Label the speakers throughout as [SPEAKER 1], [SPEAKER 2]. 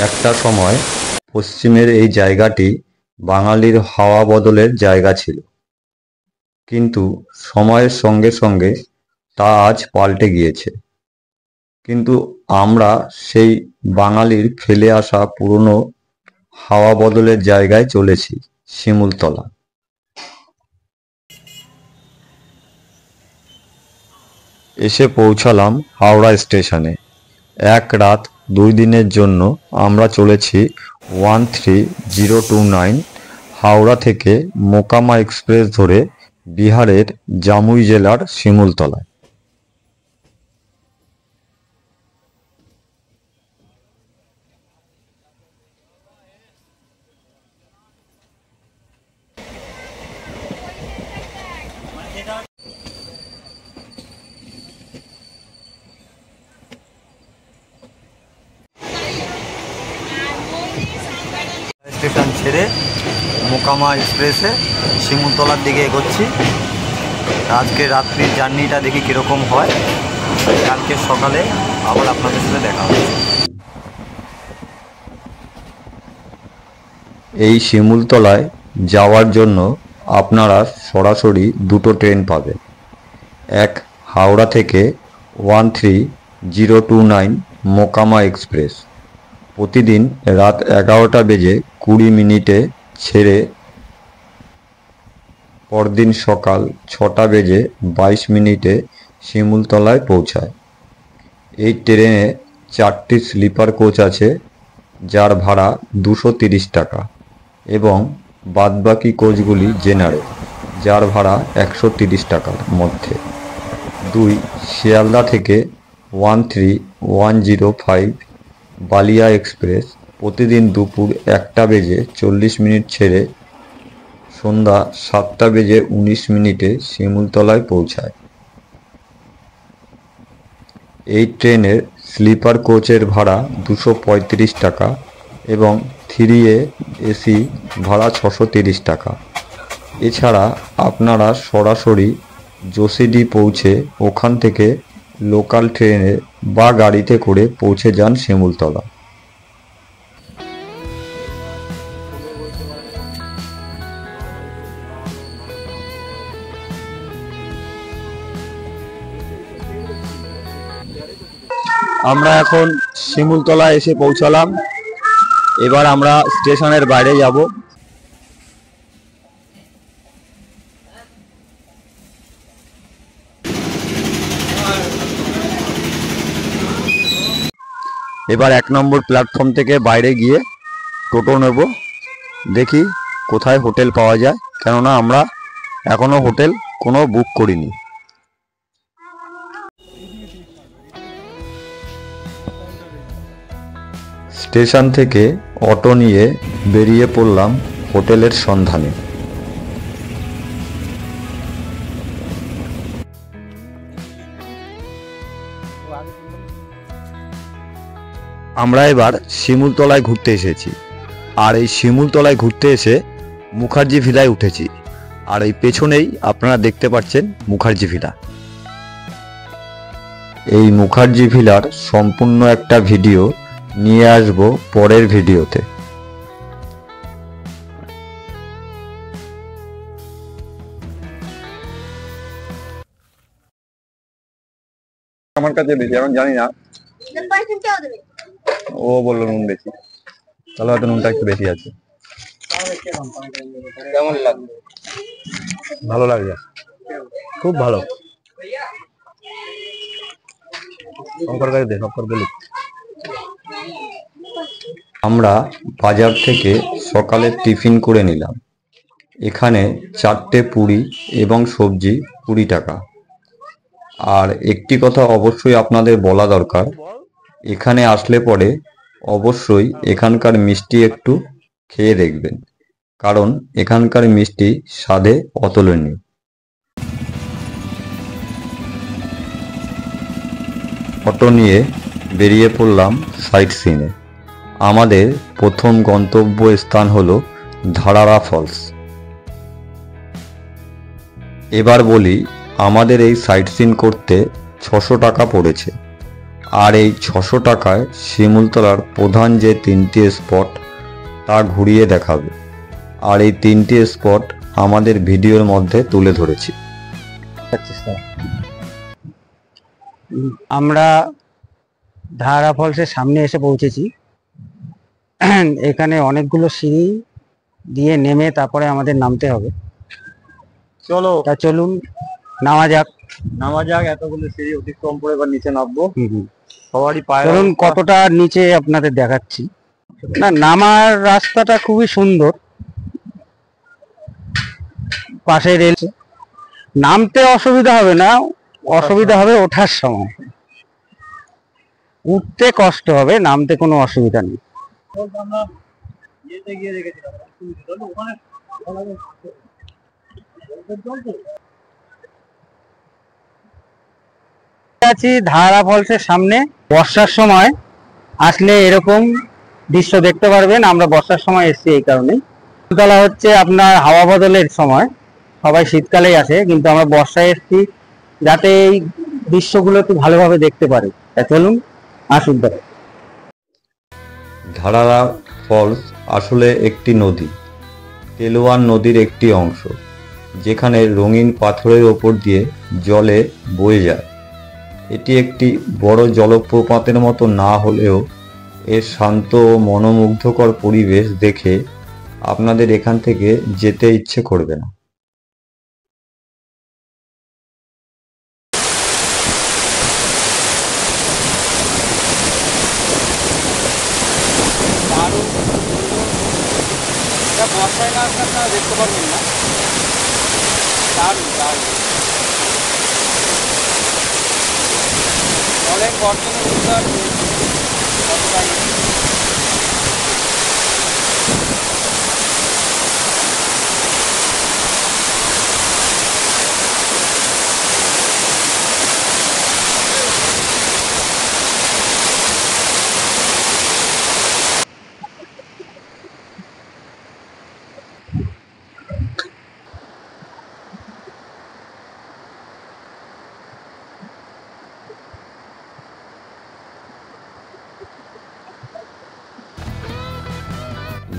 [SPEAKER 1] একটা সময় পশ্চিমের এই জায়গাটি বাঙালির হাওয়া বদলের জায়গা ছিল, কিন্তু সময়ের সঙ্গে সঙ্গে তা আজ পাল্টে গিয়েছে। কিন্তু আমরা সেই বাঙালির ফেলে আসা পুরনো হাওয়া বদলের জায়গায় চলেছি, শিমুলতলা। এসে পৌঁছালাম হাওড়া স্টেশনে। 1 রাত 2 দিনের জন্য আমরা চলেছি 13029 হাওড়া থেকে মোকামা এক্সপ্রেস ধরে বিহারের জামুই জেলার শিমুলতলায়। স্টেশন ছেড়ে মোকামা এক্সপ্রেসে শিমুলতলার দিকে এগোচ্ছি। আজকে রাত্রির জার্নিটা দেখি কীরকম হয়, কালকে সকালে আবার আপনাদের সাথে দেখা হচ্ছে। এই শিমুলতলায় যাওয়ার জন্য আপনারা সরাসরি দুটো ট্রেন পাবেন। এক হাওড়া থেকে 13029 মোকামা এক্সপ্রেস, প্রতিদিন রাত 11:20 ছেড়ে পরদিন সকাল 6:22 শিমুলতলায় পৌঁছায়। এই ট্রেনে 4টি স্লিপার কোচ আছে, যার ভাড়া 230 টাকা, এবং বাদবাকি কোচগুলি জেনারেল, যার ভাড়া 130 টাকার মধ্যে। 2 শিয়ালদা থেকে 13105 বালিয়া এক্সপ্রেস, প্রতিদিন দুপুর 1:40 ছেড়ে সন্ধ্যা 7:19 শিমুলতলায় পৌঁছায়। এই ট্রেনের স্লিপার কোচের ভাড়া 235 টাকা এবং 3A AC ভাড়া 630 টাকা। এছাড়া আপনারা সরাসরি যোশীডি পৌঁছে ওখান থেকে লোকাল ট্রেনে বা গাড়িতে করে পৌঁছে যান শিমুলতলা। আমরা এখন শিমুলতলা এসে পৌঁছালাম। এবার আমরা স্টেশনের বাইরে যাব। এবার 1 নম্বর প্ল্যাটফর্ম থেকে বাইরে গিয়ে টোটো নেব, দেখি কোথায় হোটেল পাওয়া যায়, কেননা আমরা এখনো হোটেল কোনো বুক করিনি। স্টেশন থেকে অটো নিয়ে বেরিয়ে পড়লাম হোটেলের সন্ধানে। আমরা এবার শিমুলতলায় ঘুরতে এসেছি, আর এই শিমুলতলায় ঘুরতে এসে মুখার্জি ভিলায় উঠেছি। আর এই পেছনেই আপনারা দেখতে পাচ্ছেন মুখার্জি ভিলা। এই মুখার্জি ভিলার সম্পূর্ণ একটা ভিডিও নিয়ে আসব পরের ভিডিওতে। আমার কাছে বেশি, এখন জানি না, ও বললো নুন বেশি, তাহলে হয়তো নুনটা একটু বেশি আছে। কেমন লাগবে? ভালো লাগছে, খুব ভালো। আমরা বাজার থেকে সকালে টিফিন করে নিলাম। এখানে 4টে পুরি এবং সবজি 20 টাকা। আর একটি কথা অবশ্যই আপনাদের বলা দরকার, এখানে আসলে পরে অবশ্যই এখানকার মিষ্টি একটু খেয়ে দেখবেন, কারণ এখানকার মিষ্টি স্বাদে অতুলনীয়। অটো নিয়ে বেরিয়ে পড়লাম সাইট সিনে। আমাদের প্রথম গন্তব্য স্থান হলো ধারারা ফলস। এবার বলি, আমাদের এই সাইট সিন করতে 600 টাকা পড়েছে। আর এই 600 টাকায় শিমুলতলার প্রধান যে 3টি স্পট তা ঘুরিয়ে দেখাবে। আর এই 3টি স্পট আমাদের ভিডিওর মধ্যে তুলে ধরেছি।
[SPEAKER 2] আমরা ধারা ফলসের সামনে এসে পৌঁছেছি। এখানে অনেকগুলো সিঁড়ি দিয়ে নেমে তারপরে আমাদের নামতে হবে। চলুন নামা যাক।
[SPEAKER 1] এতগুলো সিঁড়ি অতিক্রম করে এবার নিচে নামবো। সবারই পায়ে
[SPEAKER 2] চলুন কতটা নিচে আপনাদের দেখাচ্ছি। না, নামার রাস্তাটা খুবই সুন্দর, পাশে রেল। নামতে অসুবিধা হবে না, অসুবিধা হবে ওঠার সময়। উঠতে কষ্ট হবে, নামতে কোনো অসুবিধা নেই। আছি ধারা ফলসের সামনে। বর্ষার সময় আসলে এরকম দৃশ্য দেখতে পারবেন। আমরা বর্ষার সময় এসেছি এই কারণে। শীতকালে হচ্ছে আপনার হাওয়া বদলের সময়, সবাই শীতকালেই আসে, কিন্তু আমরা বর্ষায় এসেছি যাতে এই দৃশ্যগুলো একটু ভালোভাবে দেখতে পারে। চলুন আসুন।
[SPEAKER 1] ধারারা ফলস আসলে একটি নদী, তেলোয়ান নদীর একটি অংশ, যেখানে রঙিন পাথরের ওপর দিয়ে জলে বয়ে যায়। এটি একটি বড় জলপ্রপাতের মতো না হলেও এর শান্ত ও মনোমুগ্ধকর পরিবেশ দেখে আপনাদের এখান থেকে যেতে ইচ্ছে করবে না।
[SPEAKER 2] বর্ষায় না আসলে আপনারা দেখতে পারবেন না। দারুণ দারুণ, অনেক বর্তমানে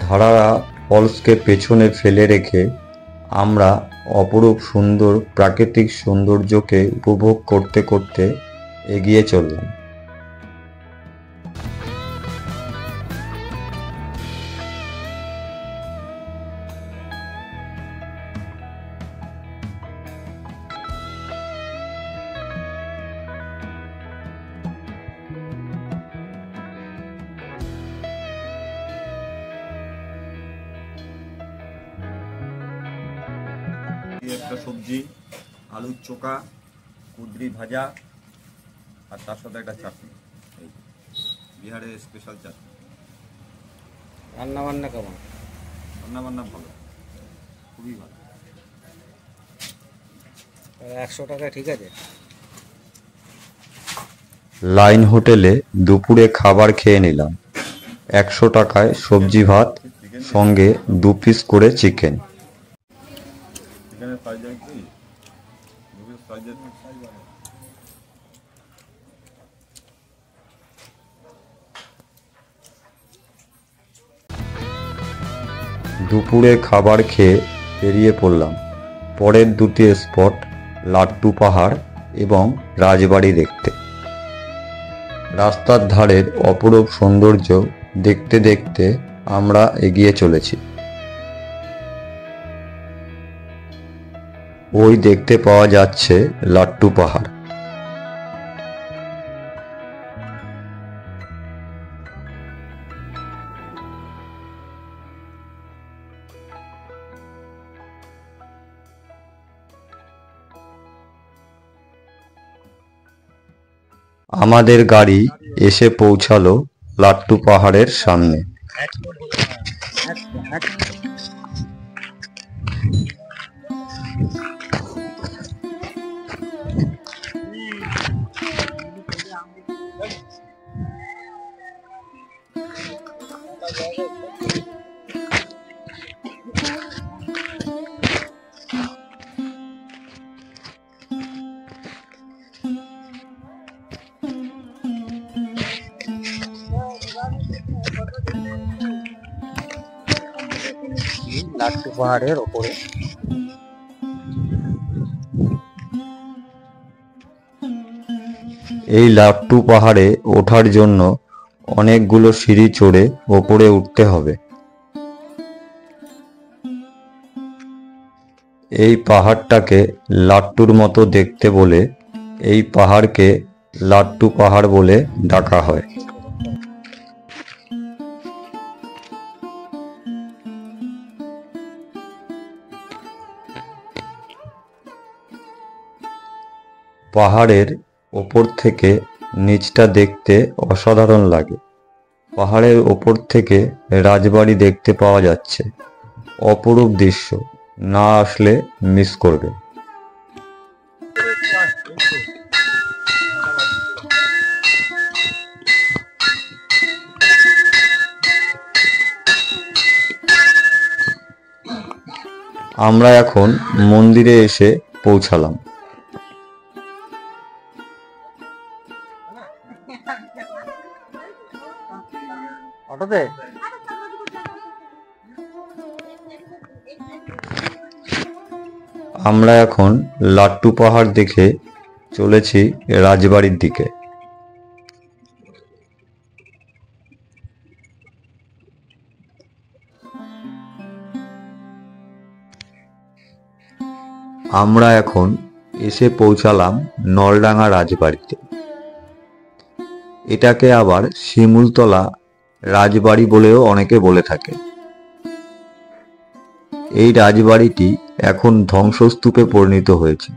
[SPEAKER 1] ধারারা ফলসকে পেছনে ফেলে রেখে আমরা অপরূপ সুন্দর প্রাকৃতিক সৌন্দর্যকে উপভোগ করতে করতে এগিয়ে চললাম। একটা সবজি, আলুর চোখা, কুঁদরি ভাজা, আর তার সাথে একটা চাটনি। এই বিহারের স্পেশাল চাটনি।
[SPEAKER 2] রান্না বান্না কেমন?
[SPEAKER 1] রান্না বান্না ভালো, খুবই ভালো।
[SPEAKER 2] 100 টাকা ঠিক আছে।
[SPEAKER 1] লাইন হোটেলে দুপুরে খাবার খেয়ে নিলাম। 100 টাকায় সবজি ভাত, সঙ্গে 2 পিস করে চিকেন। দুপুরে খাবার খেয়ে বেরিয়ে পড়লাম পরের 2টি স্পট লাট্টু পাহাড় এবং রাজবাড়ি দেখতে। রাস্তার ধারের অপরূপ সৌন্দর্য দেখতে দেখতে আমরা এগিয়ে চলেছি। ওই দেখতে পাওয়া যাচ্ছে লাট্টু পাহাড়। আমাদের গাড়ি এসে পৌঁছালো লাট্টু পাহাড়ের সামনে।
[SPEAKER 2] লাট্টু পাহাড়ের ওপরে।
[SPEAKER 1] এই লাট্টু পাহাড়ে ওঠার জন্য অনেকগুলো সিঁড়ি চড়ে ওপরে উঠতে হবে। এই পাহাড়টাকে লাট্টুর মতো দেখতে বলে এই পাহাড়কে লাট্টু পাহাড় বলে ডাকা হয়। পাহাড়ের ওপর থেকে নিচটা দেখতে অসাধারণ লাগে। পাহাড়ের ওপর থেকে রাজবাড়ি দেখতে পাওয়া যাচ্ছে। অপরূপ দৃশ্য, না আসলে মিস করবে। আমরা এখন মন্দিরে এসে পৌঁছালাম।
[SPEAKER 2] অটোতে
[SPEAKER 1] আমরা এখন লাট্টু পাহাড় দেখে চলেছি রাজবাড়ির দিকে। আমরা এখন এসে পৌঁছালাম নলডাঙ্গা রাজবাড়িতে। এটাকে আবার শিমুলতলা রাজবাড়ি বলেও অনেকে বলে থাকে। এই রাজবাড়িটি এখন ধ্বংসস্তূপে পরিণত হয়েছে।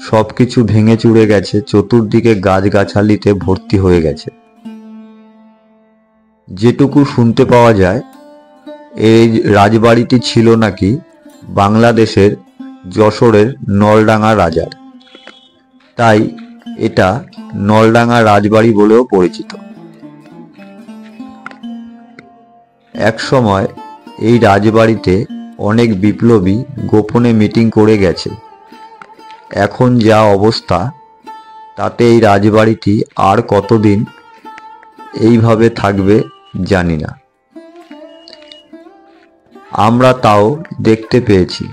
[SPEAKER 1] সবকিছু ভেঙে চুরে গেছে, চতুর্দিকে গাছগাছালিতে ভর্তি হয়ে গেছে। যেটুকু শুনতে পাওয়া যায়, এই রাজবাড়িটি ছিল নাকি বাংলাদেশের যশোরের নলডাঙ্গা রাজার, তাই এটা নলডাঙ্গা রাজবাড়ি বলেও পরিচিত। এক সময় এই রাজবাড়িতে অনেক বিপ্লবী গোপনে মিটিং করে গেছে। এখন যা অবস্থা, তাতে এই রাজবাড়িটি আর কতদিন এইভাবে থাকবে জানি না। আমরা তাও দেখতে পেয়েছি।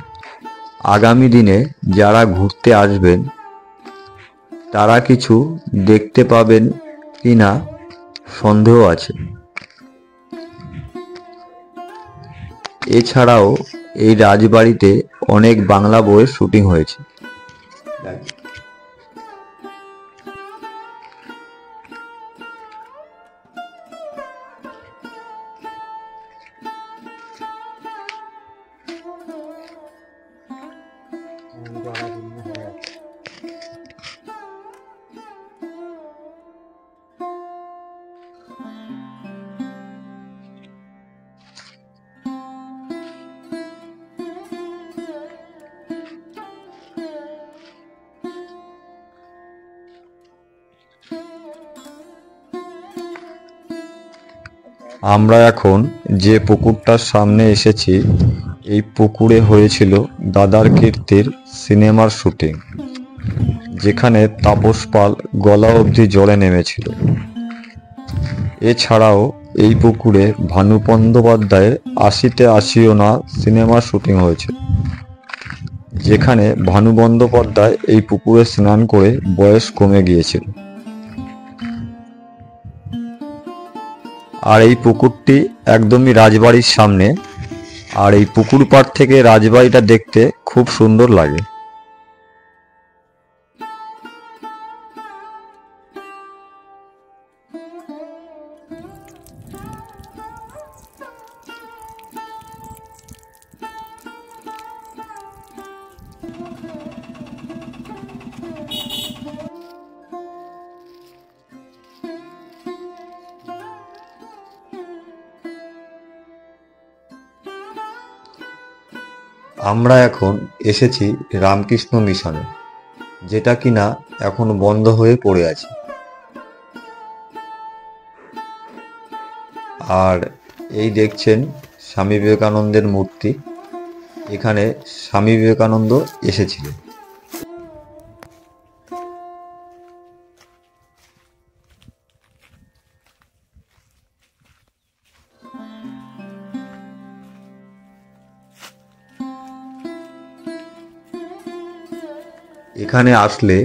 [SPEAKER 1] আগামী দিনে যারা ঘুরতে আসবেন তারা কিছু দেখতে পাবেন কিনা সন্দেহ আছে। এছাড়াও এই রাজবাড়িতে অনেক বাংলা বইয়ের শুটিং হয়েছে। আমরা এখন যে পুকুরটার সামনে এসেছি, এই পুকুরে হয়েছিল দাদার কীর্তির সিনেমার শুটিং, যেখানে তাপস পাল গলা অবধি জলে নেমেছিল। এছাড়াও এই পুকুরে ভানু বন্দ্যোপাধ্যায়ের আশিতে আসিও না সিনেমার শুটিং হয়েছে, যেখানে ভানু বন্দ্যোপাধ্যায় এই পুকুরে স্নান করে বয়স কমে গিয়েছিল। আর এই পুকুরটি একদমই রাজবাড়ির সামনে, আর এই পুকুর পাড় থেকে রাজবাড়িটা দেখতে খুব সুন্দর লাগে। আমরা এখন এসেছি রামকৃষ্ণ মিশনে, যেটা কিনা এখন বন্ধ হয়ে পড়ে আছে। আর এই দেখছেন স্বামী বিবেকানন্দের মূর্তি। এখানে স্বামী বিবেকানন্দ এসেছিলেন। এখানে আসলে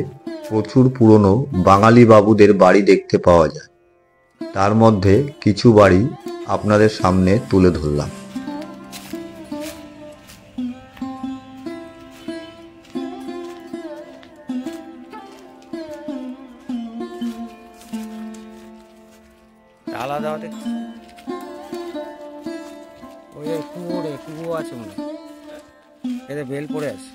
[SPEAKER 1] প্রচুর পুরনো বাঙালি বাবুদের বাড়ি দেখতে পাওয়া যায়। তার মধ্যে কিছু বাড়ি আপনাদের সামনে তুলে ধরলাম।
[SPEAKER 2] আলাদা ওই কুয়ো আছে মনে হয়, এতে বেল পড়ে আছে।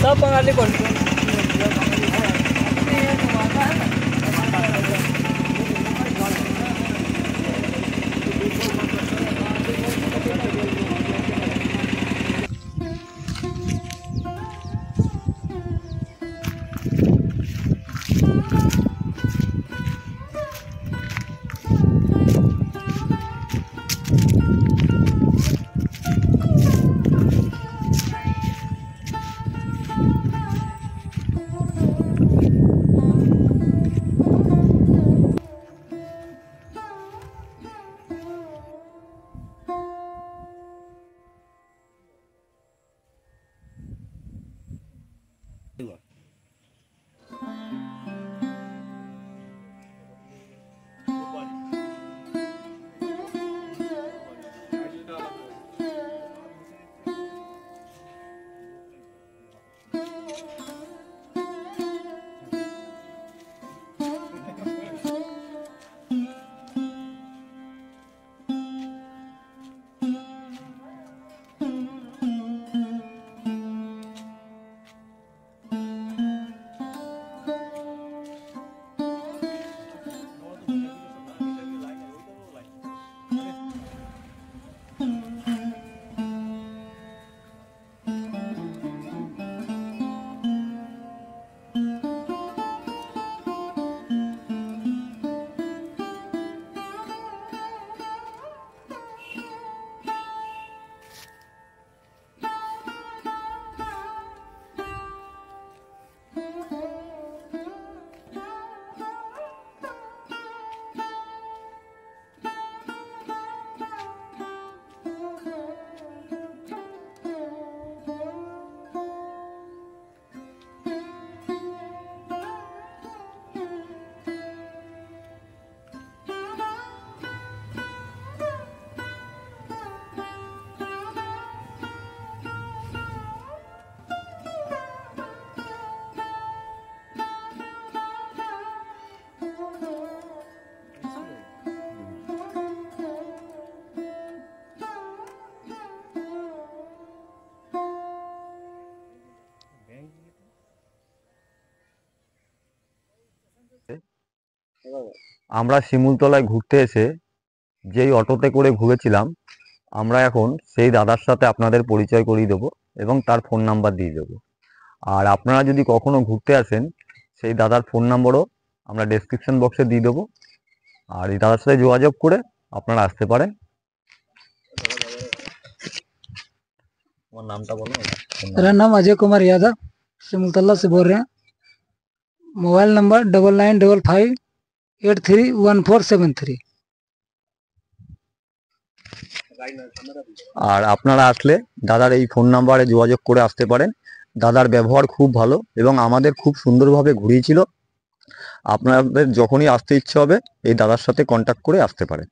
[SPEAKER 2] सब बंगाली
[SPEAKER 1] আমরা শিমুলতলায় ঘুরতে এসে যেই অটোতে করে ঘুরেছিলাম, আমরা এখন সেই দাদার সাথে আপনাদের পরিচয় করিয়ে দেবো এবং তার ফোন নাম্বার দিয়ে দেবো। আর আপনারা যদি কখনো ঘুরতে আসেন, সেই দাদার ফোন নাম্বারও আমরা ডেসক্রিপশন বক্সে দিয়ে দেবো। আর এই দাদার সাথে যোগাযোগ করে আপনারা আসতে পারেন। আমার নামটা বলো।
[SPEAKER 3] मेरा नाम अजय कुमार यादव, सिमुलतला से बोल रहे हैं। Mobile number 9955831473।
[SPEAKER 1] আর আপনারা আসলে দাদার এই ফোন নাম্বারে যোগাযোগ করে আসতে পারেন। দাদার ব্যবহার খুব ভালো এবং আমাদের খুব সুন্দরভাবে ঘুরিয়েছিল। আপনাদের যখনই আসতে ইচ্ছে হবে এই দাদার সাথে কন্ট্যাক্ট করে আসতে পারেন।